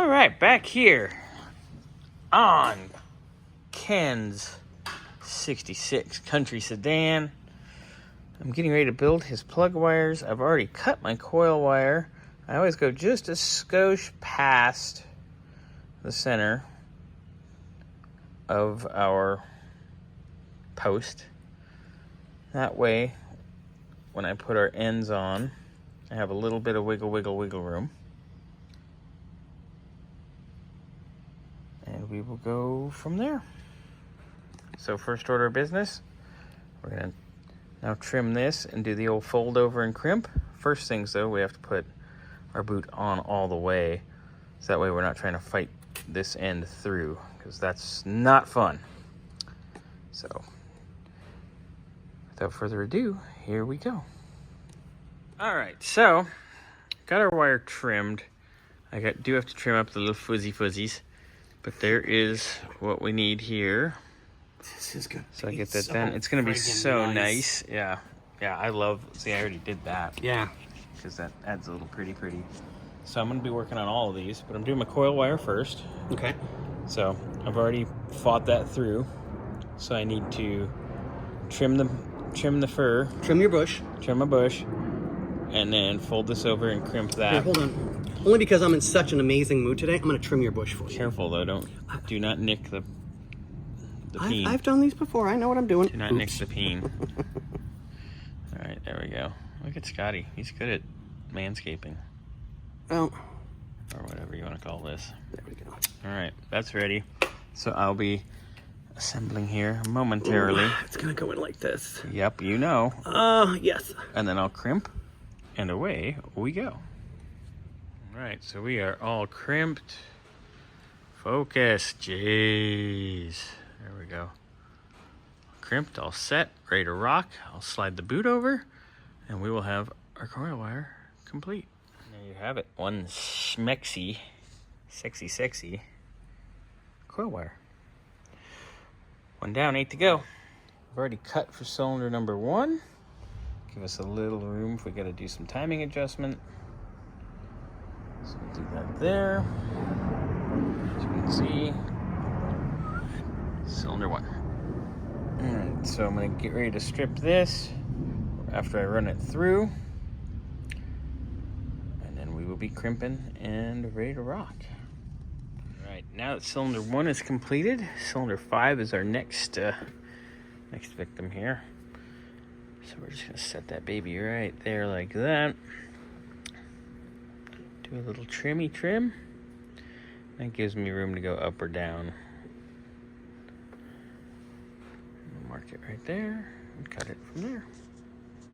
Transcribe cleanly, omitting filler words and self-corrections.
All right, back here on Ken's 66 Country Sedan. I'm getting ready to build his plug wires. I've already cut my coil wire. I always go just a skosh past the center of our post. That way, when I put our ends on, I have a little bit of wiggle room. And we will go from there. So first order of business, we're gonna now trim this and do the old fold over and crimp. First things though, we have to put our boot on all the way, so that way we're not trying to fight this end through, because that's not fun. So without further ado, here we go. All right, so got our wire trimmed. I do have to trim up the little fuzzies, but there is what we need here. This is good. So I get that done. It's gonna be so nice. Yeah, I love. See, I already did that. Yeah, because that adds a little pretty. So I'm gonna be working on all of these, but I'm doing my coil wire first. Okay. So I've already fought that through. So I need to trim the fur. Trim your bush. Trim my bush, and then fold this over and crimp that. Here, hold on. Only because I'm in such an amazing mood today, I'm gonna trim your bush for you. Careful though, do not nick the peen. I've done these before. I know what I'm doing. Do not nick the peen. All right, there we go. Look at Scotty. He's good at manscaping. Well, or whatever you want to call this. There we go. All right, that's ready. So I'll be assembling here momentarily. Ooh, it's gonna go in like this. Yep, you know. Yes. And then I'll crimp, and away we go. All right, so we are all crimped. Focus, jeez. There we go. Crimped, all set, ready to rock. I'll slide the boot over, and we will have our coil wire complete. There you have it, one sexy coil wire. One down, 8 to go. I've already cut for cylinder number 1. Give us a little room if we got to do some timing adjustment. So we'll do that there. As you can see, cylinder 1. All right, so I'm going to get ready to strip this after I run it through. And then we will be crimping and ready to rock. All right, now that cylinder 1 is completed, cylinder 5 is our next victim here. So we're just going to set that baby right there like that. Do a little trim. That gives me room to go up or down. Mark it right there and cut it from there.